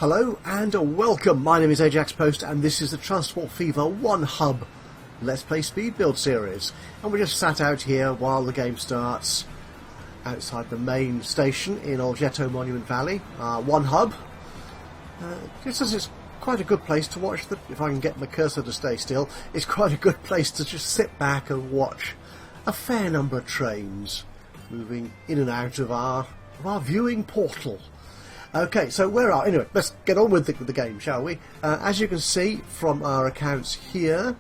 Hello and welcome, my name is Ajaxpost and this is the Transport Fever 1 Hub Let's Play Speed Build series. And we're just sat out here while the game starts outside the main station in Algetto Monument Valley. 1 Hub. It's quite a good place to watch, if I can get my cursor to stay still, it's quite a good place to just sit back and watch a fair number of trains moving in and out of our viewing portal. Okay, so anyway, let's get on with the game, shall we? As you can see from our accounts here,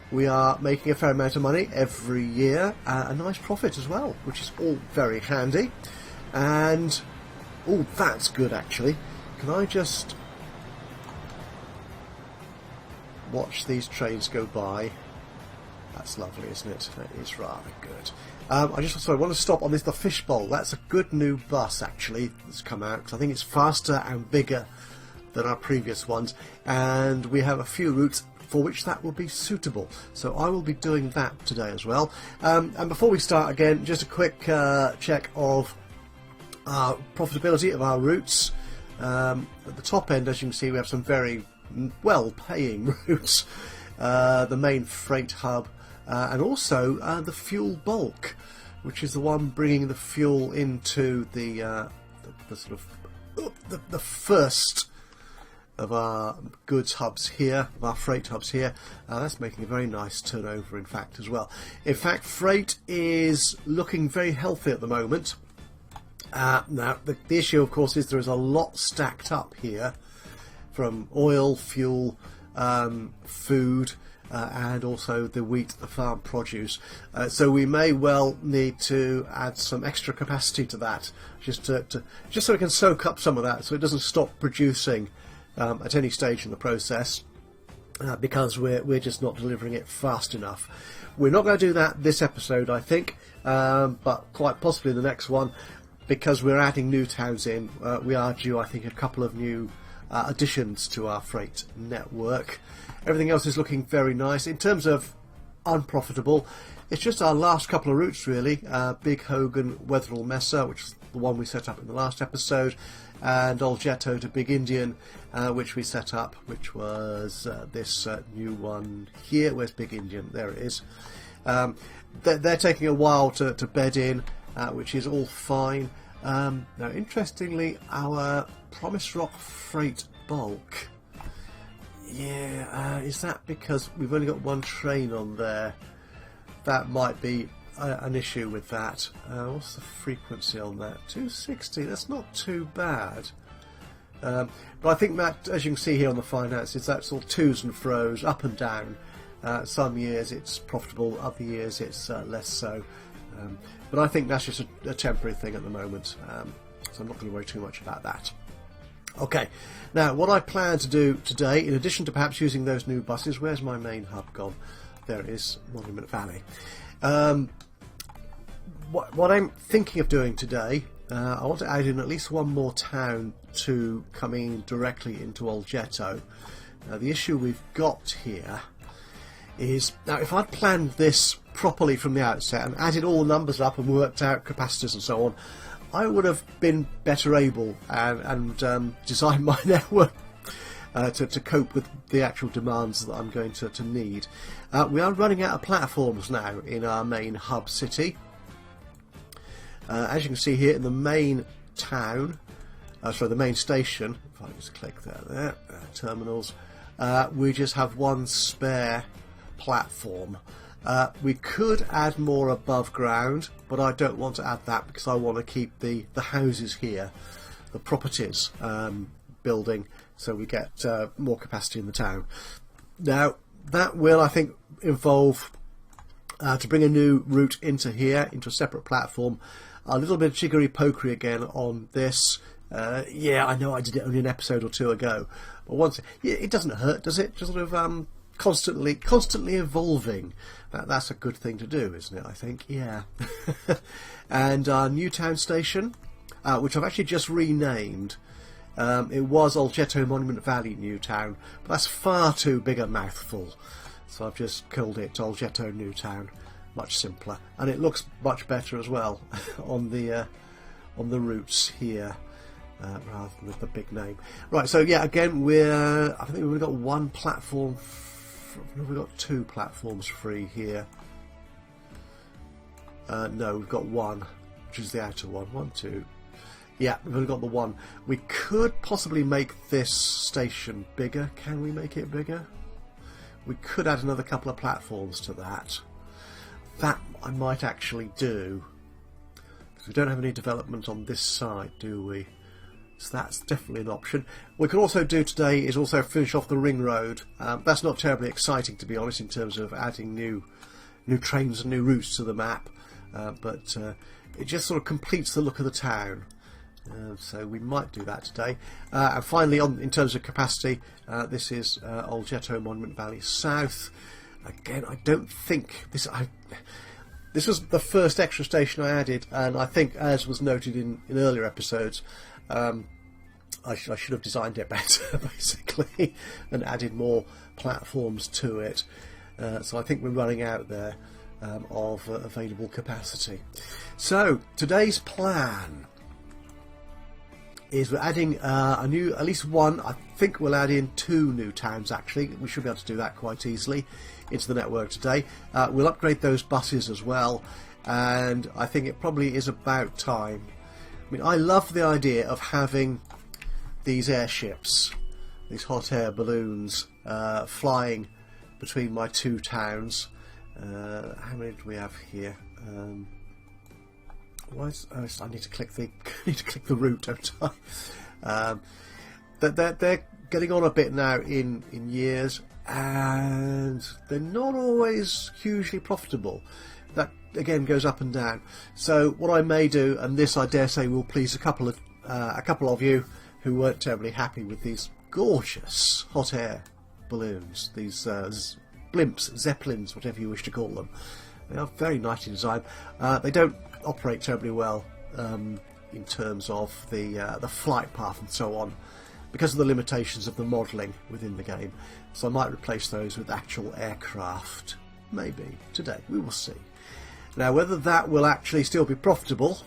we are making a fair amount of money every year, a nice profit as well, which is all very handy. And, oh, that's good actually. Can I just watch these trains go by? That's lovely, isn't it? That is rather good. I want to stop on the Fishbowl. That's a good new bus actually that's come out, because I think it's faster and bigger than our previous ones, and we have a few routes for which that will be suitable. So I will be doing that today as well. And before we start again, just a quick check of profitability of our routes. At the top end, as you can see, we have some very well-paying routes. The main freight hub, and also the fuel bulk, which is the one bringing the fuel into the first of our goods hubs here, of our freight hubs here. That's making a very nice turnover, in fact, as well. In fact, freight is looking very healthy at the moment. Now, the issue, of course, is there is a lot stacked up here from oil, fuel, food, and also the wheat, the farm produce. So we may well need to add some extra capacity to that, just so we can soak up some of that, so it doesn't stop producing at any stage in the process, because we're just not delivering it fast enough. We're not going to do that this episode, I think, but quite possibly the next one, because we're adding new towns in. We are due, I think, a couple of new additions to our freight network. Everything else is looking very nice. In terms of unprofitable, it's just our last couple of routes really. Big Hogan, Wetherell Messer, which is the one we set up in the last episode, and Algetto to Big Indian, which we set up, which was this new one here. Where's Big Indian? There it is. They're taking a while to bed in, which is all fine. Now, interestingly, our Promise Rock freight bulk, is that because we've only got one train on there? That might be an issue with that. What's the frequency on that? 260, that's not too bad. But I think that, as you can see here on the finances, that's all twos and fros, up and down. Some years it's profitable, other years it's less so. But I think that's just a temporary thing at the moment, so I'm not going to worry too much about that. Okay, now what I plan to do today, in addition to perhaps using those new buses, where's my main hub gone? There it is, Monument Valley. What I'm thinking of doing today, I want to add in at least one more town to coming directly into Algetto. Now the issue we've got here is, now if I'd planned this properly from the outset and added all the numbers up and worked out capacitors and so on, I would have been better able and designed my network to cope with the actual demands that I'm going to need. We are running out of platforms now in our main hub city. As you can see here in the main town, the main station, if I just click there, terminals, we just have one spare platform. We could add more above ground, but I don't want to add that because I want to keep the houses here, the properties building, so we get more capacity in the town. Now that will, I think, involve to bring a new route into here, into a separate platform. A little bit of jiggery-pokery again on this. Yeah, I know I did it only an episode or two ago, but once it doesn't hurt, does it? Just sort of constantly evolving. That's a good thing to do, isn't it? I think, yeah. And our Newtown station, which I've actually just renamed. It was Algetto Monument Valley Newtown, but that's far too big a mouthful, so I've just called it Algetto Newtown. Much simpler, and it looks much better as well on the routes here. rather than with the big name. Right, so yeah, again, I think we've only got one platform. We've got 2 platforms free here. No, we've got one, which is the outer one. 1, 2. Yeah, we've only got the one. We could possibly make this station bigger. Can we make it bigger? We could add another couple of platforms to that. That I might actually do. Because we don't have any development on this side, do we? So that's definitely an option. What we could also do today is also finish off the ring road. That's not terribly exciting, to be honest, in terms of adding new trains and new routes to the map. But it just sort of completes the look of the town. So we might do that today. And finally, in terms of capacity, this is Old Ghetto Monument Valley South. Again, I don't think this was the first extra station I added, and I think, as was noted in earlier episodes, I should have designed it better, basically, and added more platforms to it. So I think we're running out there of available capacity. So today's plan is we're adding at least one. I think we'll add in 2 new towns, actually. We should be able to do that quite easily into the network today. We'll upgrade those buses as well, and I think it probably is about time. I mean, I love the idea of having these airships, these hot air balloons, flying between my 2 towns. How many do we have here? I need to click the route, don't I? They're getting on a bit now in years, and they're not always hugely profitable. That again goes up and down. So what I may do, and this I dare say will please a couple of you who weren't terribly happy with these gorgeous hot air balloons, these blimps, zeppelins, whatever you wish to call them. They are very nicely designed. They don't operate terribly well in terms of the flight path and so on, because of the limitations of the modelling within the game. So I might replace those with actual aircraft. Maybe today. We will see. Now, whether that will actually still be profitable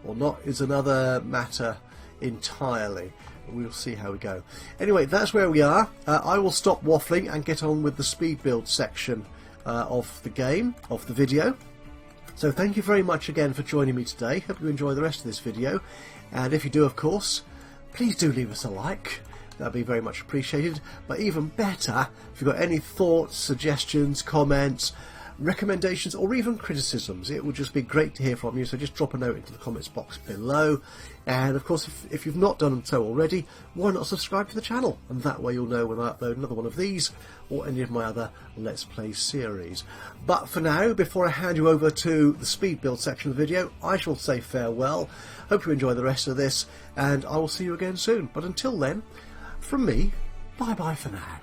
or not is another matter entirely. We'll see how we go. Anyway, that's where we are. I will stop waffling and get on with the speed build section of the game, of the video. So thank you very much again for joining me today. Hope you enjoy the rest of this video. And if you do, of course, please do leave us a like. That'd be very much appreciated. But even better, if you've got any thoughts, suggestions, comments, recommendations, or even criticisms, it would just be great to hear from you. So just drop a note into the comments box below. And of course, if you've not done so already, why not subscribe to the channel? And that way you'll know when I upload another one of these or any of my other Let's Play series. But for now, before I hand you over to the speed build section of the video, I shall say farewell. Hope you enjoy the rest of this, and I will see you again soon. But until then, from me, bye bye for now.